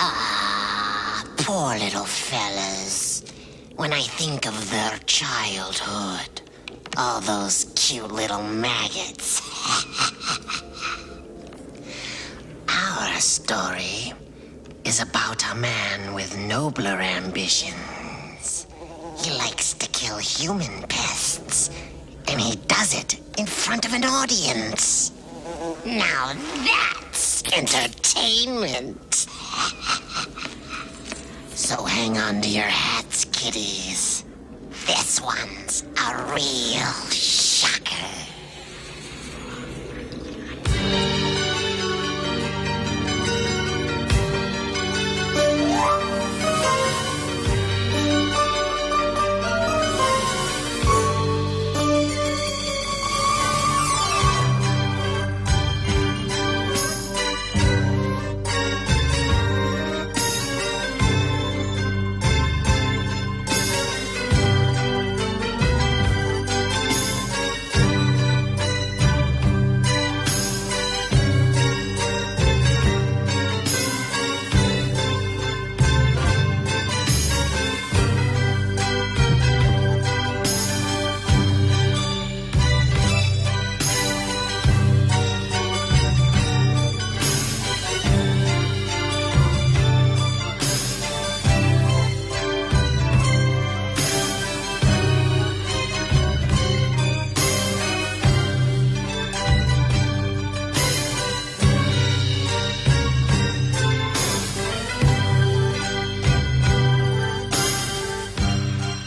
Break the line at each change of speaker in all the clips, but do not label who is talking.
Ah, poor little fellas. When I think of their childhood, all those cute little maggots. Our story is about a man with nobler ambitions. He likes to kill human pests, and he does it in front of an audience. Now that's entertainment. So hang on to your hats, kiddies. This one's a real shocker.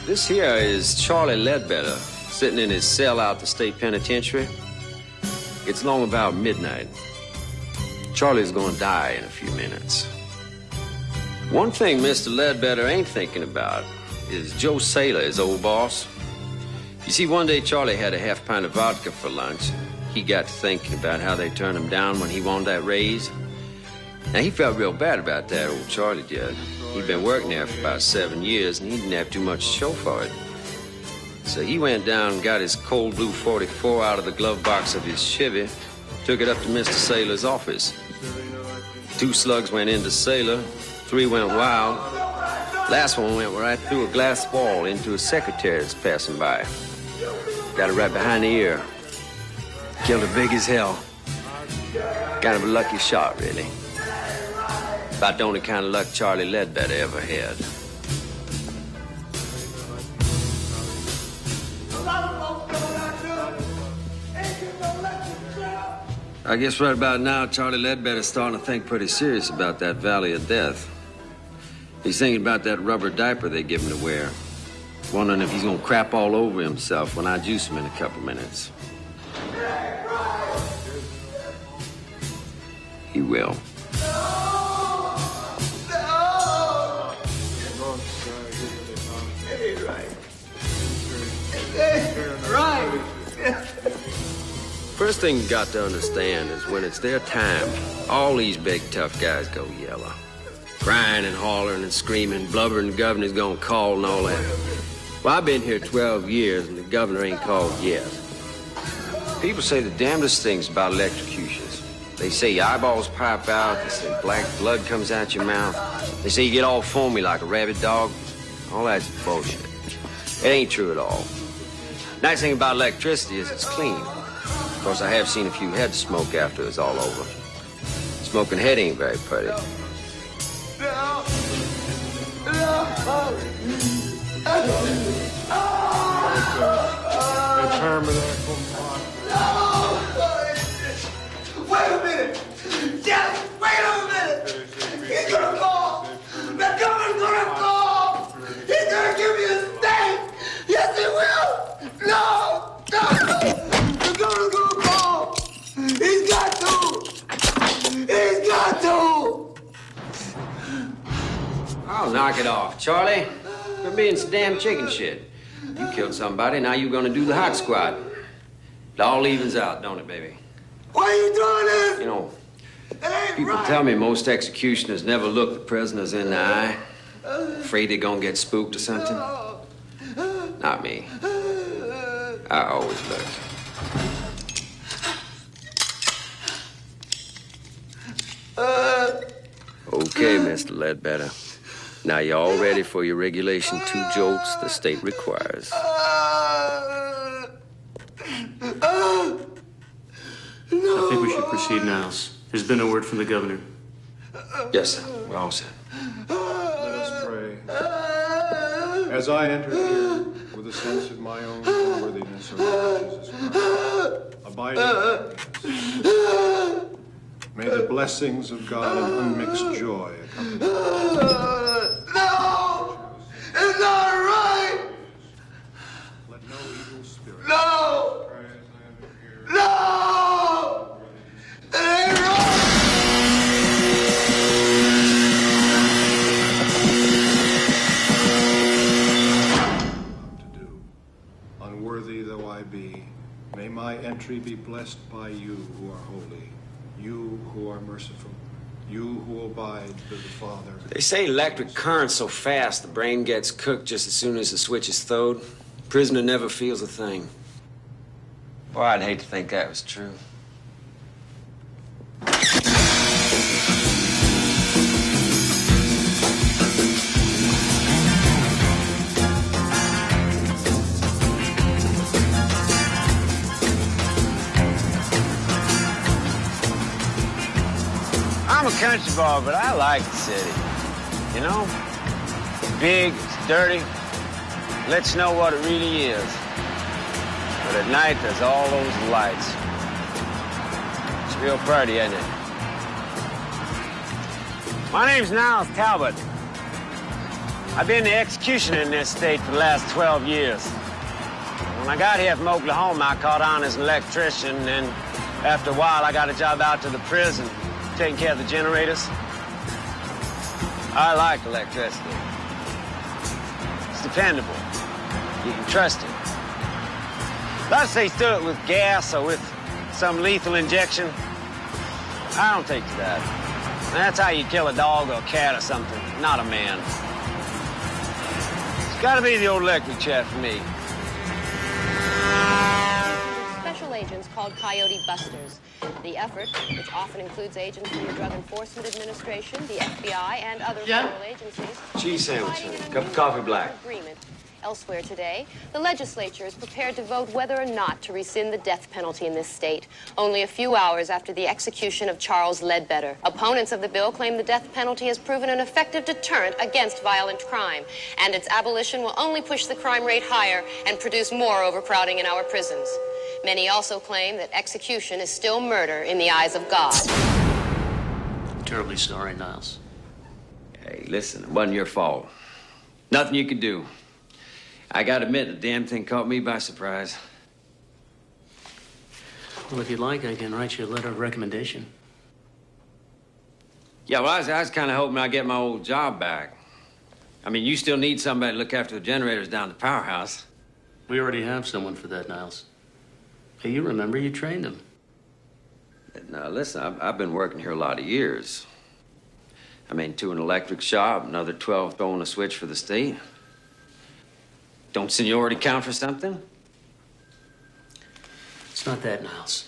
This here is Charlie Ledbetter, sitting in his cell out the state penitentiary. It's long about midnight. Charlie's gonna die in a few minutes. One thing Mr. Ledbetter ain't thinking about is Joe Saylor, his old boss. You see, one day Charlie had a half pint of vodka for lunch. He got to thinking about how they turned him down when he wanted that raise. Now, he felt real bad about that, old Charlie did. He'd been working there for about 7 years, and he didn't have too much to show for it. So he went down and got his cold blue 44 out of the glove box of his Chevy, took it up to Mr. Saylor's office. 2 slugs went into Saylor, 3 went wild. Last one went right through a glass wall into a secretary that's passing by. Got it right behind the ear. Killed her big as hell. Kind of a lucky shot, really. About the only kind of luck Charlie Ledbetter ever had. I guess right about now, Charlie Ledbetter's starting to think pretty serious about that Valley of Death. He's thinking about that rubber diaper they give him to wear. Wondering if he's gonna crap all over himself when I juice him in a couple minutes. He will. Right. First thing you got to understand is when it's their time, all these big tough guys go yellow. Crying and hollering and screaming, blubbering the governor's gonna call and all that. Well, I've been here 12 years and the governor ain't called yet. People say the damnedest things about electrocutions. They say your eyeballs pop out, they say black blood comes out your mouth. They say you get all foamy like a rabid dog. All that's bullshit. It ain't true at all. Nice thing about electricity is it's clean. Of course, I have seen a few heads smoke after it's all over. Smoking head ain't very pretty.
Wait a minute! Yes, wait a minute! He's gonna call! The governor's gonna call! He's gonna give me a state! Yes, he will! No! The governor's gonna call! He's got to! He's got to!
I'll knock it off, Charlie. You're being some damn chicken shit. You killed somebody, now you're gonna do the hot squat. It all evens out, don't it, baby?
Why are you doing this?
You know, people tell me most executioners never look the prisoners in the eye. Afraid they're gonna get spooked or something. Not me. I always look. Okay, Mr. Ledbetter. Now you're all ready for your regulation 2 jolts the state requires.
I think we should proceed, Niles. There's been a word from the governor.
Yes, sir. We're all set.
Let us pray. As I enter here with a sense of my own unworthiness, O Lord Jesus Christ, abiding in me, may the blessings of God and unmixed joy accompany me.
No! It's not right!
Let no evil spirit.
No! No! It ain't right!
To do. Unworthy though I be, may my entry be blessed by you who are holy, you who are merciful, you who abide with the Father.
They say electric current's so fast the brain gets cooked just as soon as the switch is throwed. Prisoner never feels a thing. Boy, I'd hate to think that was true. I'm a country boy, but I like the city. You know? It's big, it's dirty, lets you know what it really is. But at night, there's all those lights. It's real pretty, isn't it? My name's Niles Talbot. I've been the executioner in this state for the last 12 years. When I got here from Oklahoma, I caught on as an electrician, and after a while, I got a job out to the prison, taking care of the generators. I like electricity. It's dependable. You can trust it. Let's say do it with gas or with some lethal injection. I don't take to that. That's how you kill a dog or a cat or something, not a man. It's gotta be the old electric chair for me.
Special agents called Coyote Busters. The effort, which often includes agents from the Drug Enforcement Administration, the FBI, and other federal agencies,
Cheese sandwich, cup of coffee black.
Agreement. Elsewhere today, the legislature is prepared to vote whether or not to rescind the death penalty in this state, only a few hours after the execution of Charles Ledbetter. Opponents of the bill claim the death penalty has proven an effective deterrent against violent crime, and its abolition will only push the crime rate higher and produce more overcrowding in our prisons. Many also claim that execution is still murder in the eyes of God.
Terribly sorry, Niles.
Hey, listen, it wasn't your fault. Nothing you could do. I gotta admit, the damn thing caught me by surprise.
Well, if you'd like, I can write you a letter of recommendation.
Yeah, well, I was kind of hoping I'd get my old job back. I mean, you still need somebody to look after the generators down at the powerhouse.
We already have someone for that, Niles. Hey, you remember you trained him.
Now, listen, I've been working here a lot of years. I mean, 2 in an electric shop, another 12 throwing a switch for the state. Don't seniority count for something?
It's not that, Niles.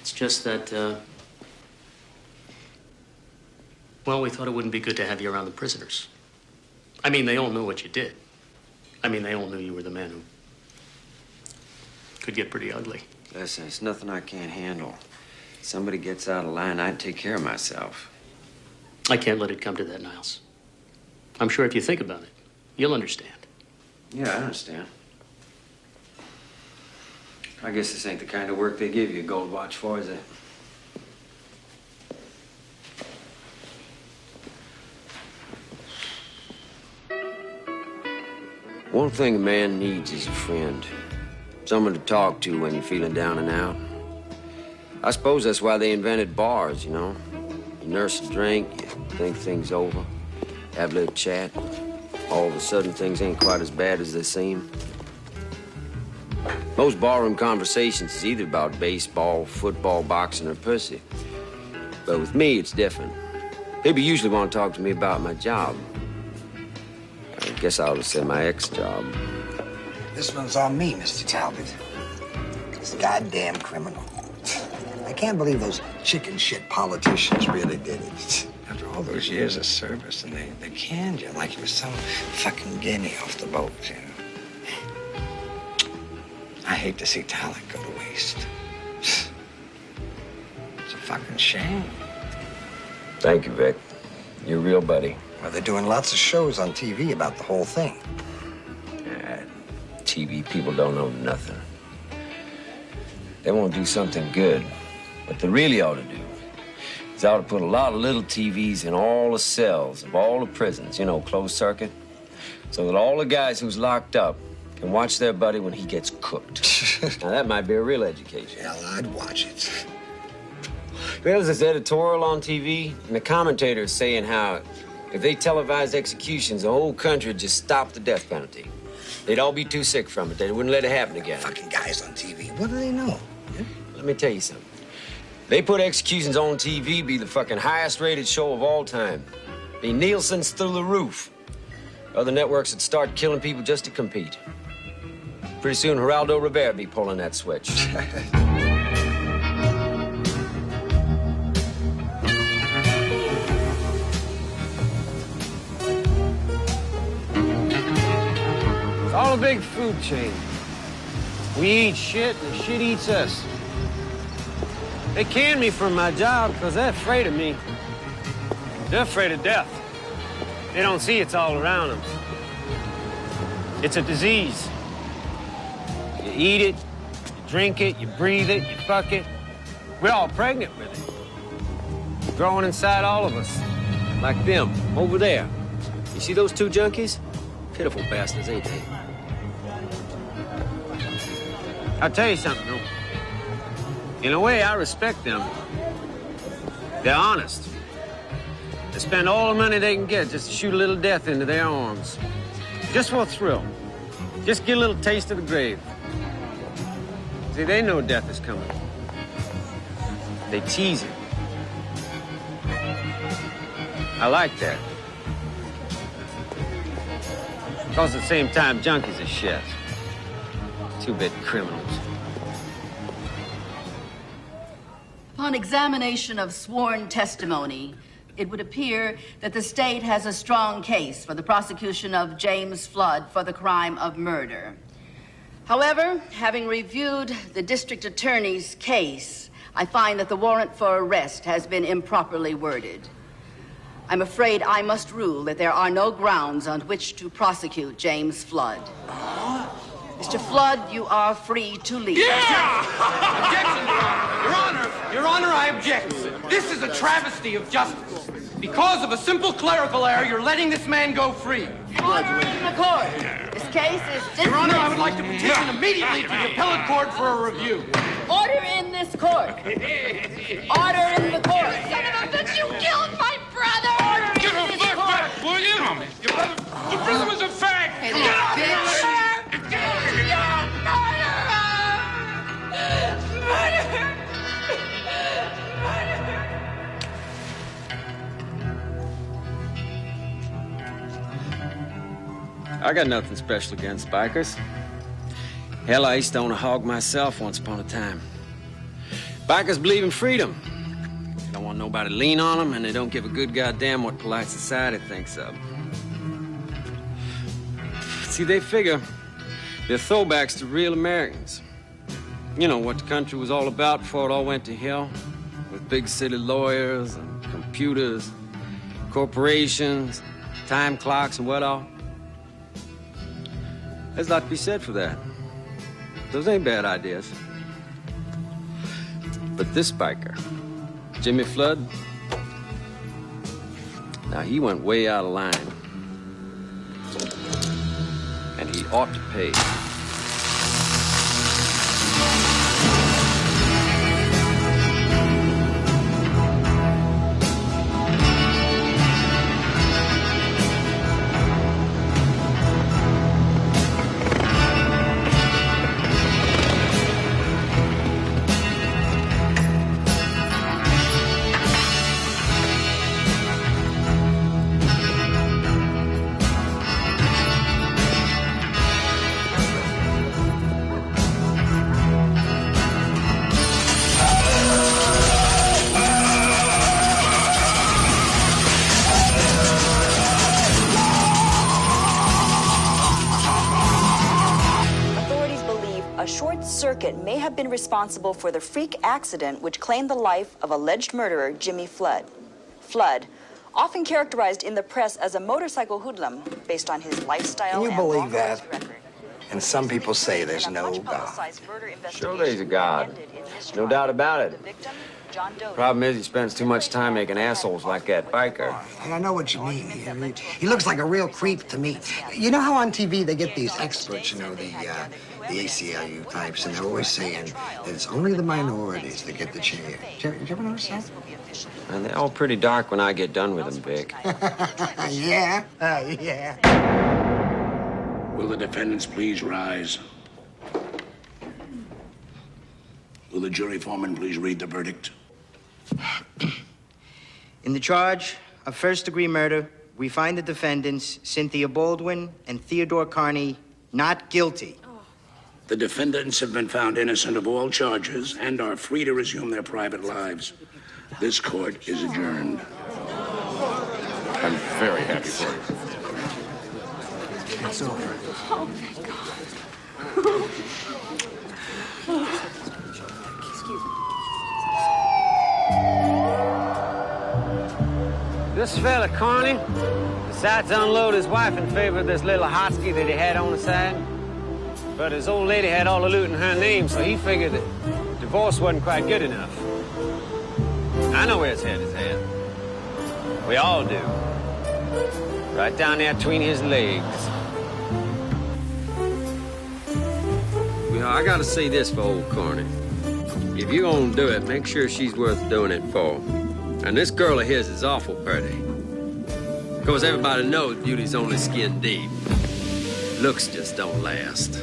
It's just that, well, we thought it wouldn't be good to have you around the prisoners. I mean, they all knew what you did. I mean, they all knew you were the man who could get pretty ugly.
Listen, it's nothing I can't handle. Somebody gets out of line, I'd take care of myself.
I can't let it come to that, Niles. I'm sure if you think about it, you'll understand.
Yeah, I understand. I guess this ain't the kind of work they give you a gold watch for, is it? One thing a man needs is a friend. Someone to talk to when you're feeling down and out. I suppose that's why they invented bars, you know. You nurse a drink, you think things over, have a little chat. All of a sudden, things ain't quite as bad as they seem. Most barroom conversations is either about baseball, football, boxing, or pussy. But with me, it's different. People usually want to talk to me about my job. I guess I ought to say my ex-job.
This one's on me, Mr. Talbot. This goddamn criminal. I can't believe those chicken shit politicians really did it.
After all those years of service, and they canned you like you were some fucking guinea off the boat, you know. I hate to see talent go to waste. It's a fucking shame.
Thank you, Vic. You're a real buddy.
Well, they're doing lots of shows on TV about the whole thing.
TV people don't know nothing. They want to do something good. What they really ought to do is ought to put a lot of little TVs in all the cells of all the prisons, you know, closed circuit, so that all the guys who's locked up can watch their buddy when he gets cooked. Now, that might be a real education.
Hell, I'd watch it.
There's this editorial on TV, and the commentator's saying how if they televised executions, the whole country would just stop the death penalty. They'd all be too sick from it. They wouldn't let it happen again.
Fucking guys on TV. What do they know? Yeah?
Let me tell you something. They put executions on TV, be the fucking highest rated show of all time. Be Nielsen's through the roof. Other networks would start killing people just to compete. Pretty soon, Geraldo Rivera be pulling that switch.
It's all a big food chain. We eat shit, and the shit eats us. They canned me from my job because they're afraid of me. They're afraid of death. They don't see it's all around them. It's a disease. You eat it, you drink it, you breathe it, you fuck it. We're all pregnant with it. Growing inside all of us. Like them, over there.
You see those two junkies? Pitiful bastards, ain't they?
I'll tell you something, though. In a way, I respect them. They're honest. They spend all the money they can get just to shoot a little death into their arms. Just for a thrill. Just get a little taste of the grave. See, they know death is coming. They tease it. I like that. Because at the same time, junkies are shit. Two-bit criminals.
Upon examination of sworn testimony, it would appear that the state has a strong case for the prosecution of James Flood for the crime of murder. However, having reviewed the district attorney's case, I find that the warrant for arrest has been improperly worded. I'm afraid I must rule that there are no grounds on which to prosecute James Flood. Mr. Flood, you are free to leave.
Yeah! Objection, Your Honor, I object. This is a travesty of justice. Because of a simple clerical error, you're letting this man go free.
Order in the court. This case is dismissed.
Your Honor, I would like to petition immediately to the appellate court for a review.
Order in this court. Order in the court. Son of a bitch, you killed my brother! Order
Give
in
him
this
back,
court.
will you? Your brother, the prison was a fag.
Hey,
Get out,
bitch.
I got nothing special against bikers. Hell, I used to own a hog myself once upon a time. Bikers believe in freedom. They don't want nobody to lean on them, and they don't give a good goddamn what polite society thinks of. See, they figure they're throwbacks to real Americans. You know, what the country was all about before it all went to hell, with big city lawyers and computers, corporations, time clocks and what all. There's a lot to be said for that. Those ain't bad ideas. But this biker, Jimmy Flood, now he went way out of line. And he ought to pay.
a short circuit may have been responsible for the freak accident which claimed the life of alleged murderer Jimmy Flood. Flood, often characterized in the press as a motorcycle hoodlum based on his lifestyle.
Can you
and
believe
long
that?
arrest record.
And some people say there's no God.
Sure there's a God. No doubt about it. Problem is, he spends too much time making assholes like that biker.
And I know what you mean. He looks like a real creep to me. You know how on TV they get these experts, you know, the ACLU types, and they're always saying that it's only the minorities that get the chair. Did you ever notice that?
And they're all pretty dark when I get done with them, Vic.
Yeah, yeah.
Will the defendants please rise? Will the jury foreman please read the verdict?
In the charge of first-degree murder, we find the defendants, Cynthia Baldwin and Theodore Carney, not guilty.
The defendants have been found innocent of all charges and are free to resume their private lives. This court is adjourned.
I'm very happy for you.
It's over.
Oh, thank God.
This fella, Carney, decided to unload his wife in favor of this little hotski that he had on the side. But his old lady had all the loot in her name, so he figured that divorce wasn't quite good enough. I know where his head is at. We all do. Right down there between his legs.
You know, I gotta say this for old Carney. If you're gonna do it, make sure she's worth doing it for. And this girl of his is awful pretty. Of course, everybody knows beauty's only skin deep. Looks just don't last.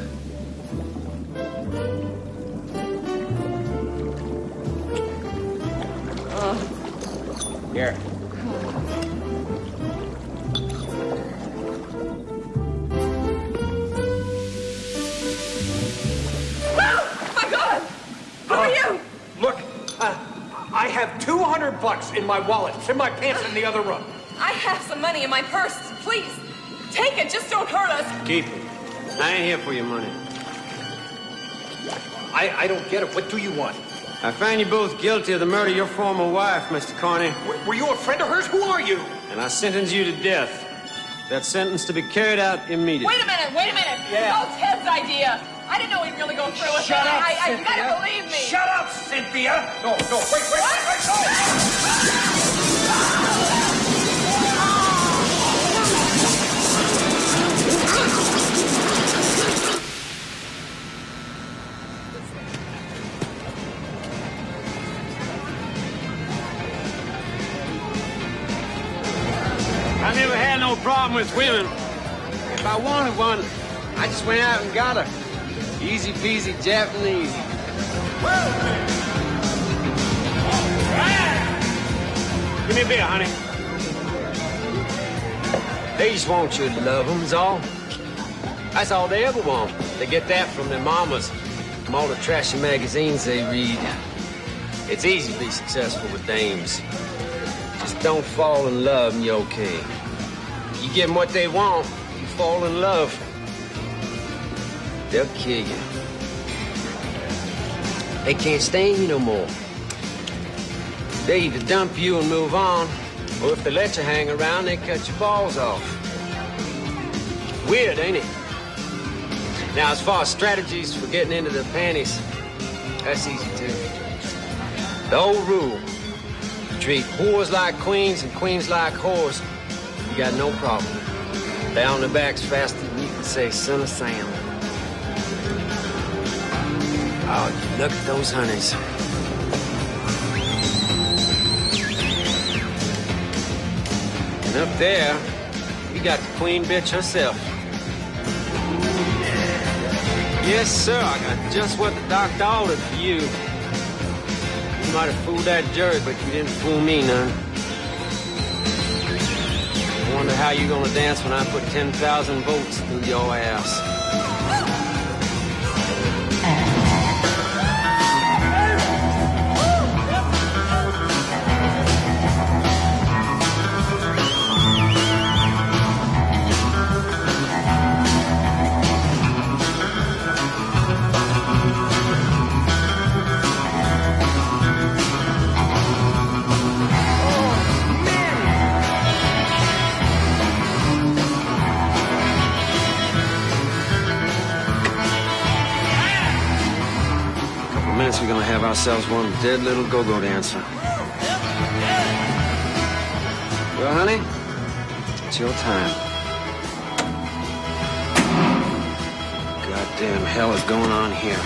Here.
Look, I have $200 in my wallet. It's in my pants in the other room.
I have some money in my purse. Please, take it. Just don't hurt us.
Keep it. I ain't here for your money.
I don't get it. What do you want?
I find you both guilty of the murder of your former wife, Mr. Carney.
Were you a friend of hers? Who are you?
And I sentence you to death. That sentence to be carried out immediately.
Wait a minute.
Yeah.
That was Ted's idea. I didn't know he'd really go through with it.
Shut up,
You
Cynthia.
gotta believe me.
Shut up, Cynthia. No, wait, no.
I never had no problem with women. If I wanted one, I just went out and got her. Easy peasy Japanese. Give me a beer, honey. They just want you to love them, is all. That's all they ever want. They get that from their mamas, from all the trashy magazines they read. It's easy to be successful with dames. Just don't fall in love and you're okay. You give them what they want, you fall in love. They'll kill you. They can't stand you no more. They either dump you and move on, or if they let you hang around, they cut your balls off. Weird, ain't it? Now, as far as strategies for getting into the panties, that's easy too. The old rule, treat whores like queens and queens like whores, you got no problem. They're on their backs faster than you can say, son of Sam. Oh, look at those honeys. And up there, you got the queen bitch herself. Yes, sir, I got just what the doctor ordered for you. You might have fooled that jury, but you didn't fool me none. I wonder how you're gonna dance when I put 10,000 volts through your ass.
couple minutes, we're gonna have ourselves one dead little go-go dancer. Well, honey, it's your time. Goddamn hell is going on here?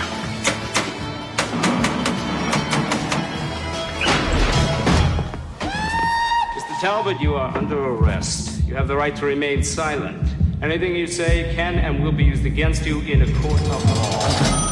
Mr. Talbot, you are under arrest. You have the right to remain silent. Anything you say can and will be used against you in a court of law.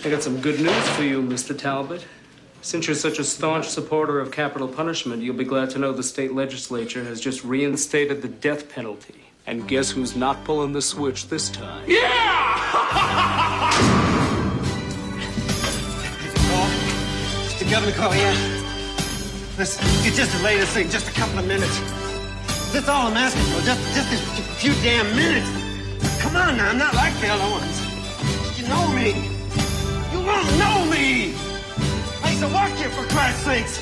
I got some good news for you, Mr. Talbot. Since you're such a staunch supporter of capital punishment, you'll be glad to know the state legislature has just reinstated the death penalty. And guess who's not pulling the switch this time?
Just a governor call, yeah? Listen, you just delay this thing just a couple of minutes. That's all I'm asking for, just a few damn minutes. Come on now, I'm not like the other ones. You know me. You won't know me. I used to work here, for Christ's sakes.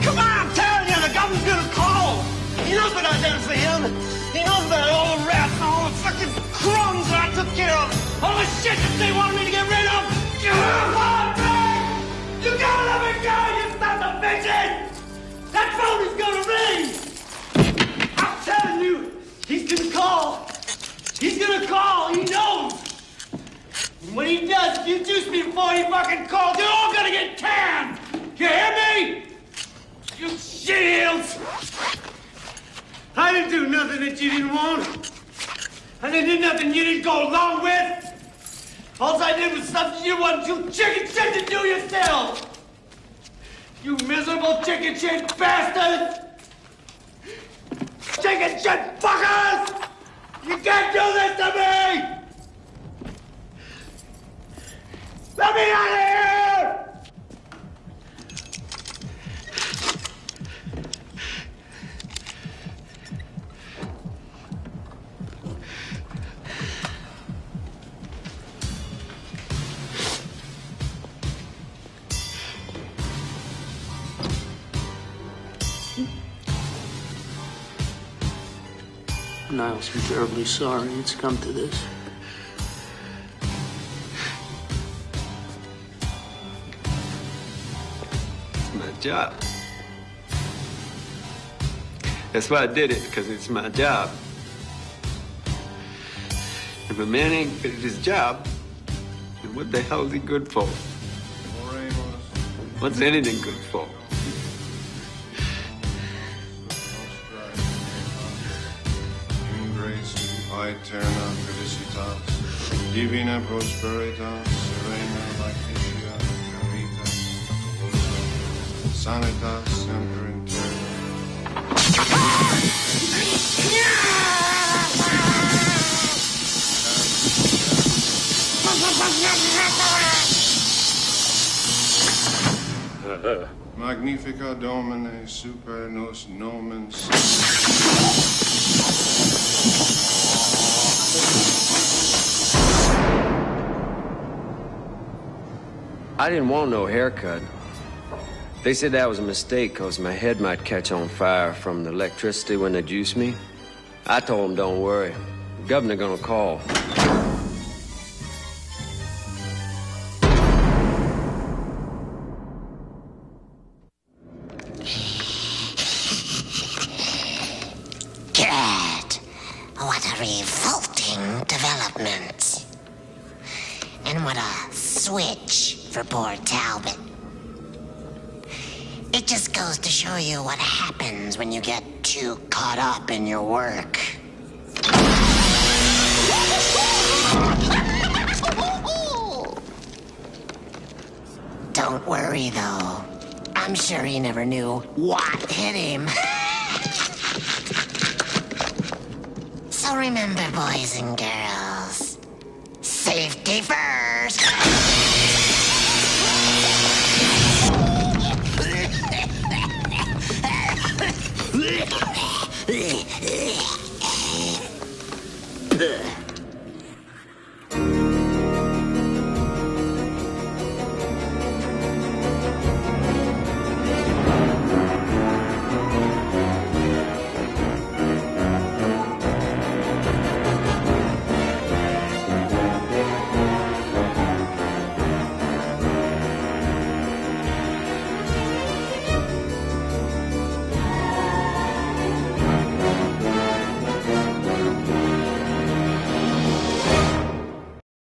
Come on, I'm telling you, the governor's gonna call. He knows what I done for him. He knows about all the rats and all the fucking crumbs that I took care of. All the shit that they wanted me to get rid of. Come on, man! You gotta let me go, you son of a bitches! That phone is gonna ring! I'm telling you, he's gonna call. He's gonna call, he knows. And when he does, if you juice me before he fucking calls, you're all gonna get canned! You hear me? You shields! I didn't do nothing that you didn't want. I didn't do nothing you didn't go along with. All I did was something you wanted you chicken shit to do yourself. You miserable chicken shit bastards! Chicken shit fuckers! You can't do this to me! Let me out of here!
Niles, I'm terribly sorry it's come to this.
It's my job. That's why I did it, because it's my job. If a man ain't good at his job, then what the hell is he good for? What's anything good for?
Aeterna felicitas, divina prosperitas, serena lactitia, carita, sanitas semper in Magnifica Domine super nos nomen.
I didn't want no haircut. They said that was a mistake because my head might catch on fire from the electricity when they juice me. I told them, don't worry. The governor gonna call.
God, what a revolting development. And what a switch for poor Talbot. It just goes to show you what happens when you get too caught up in your work. Don't worry, though. I'm sure he never knew what hit him. So remember, boys and girls, safety first.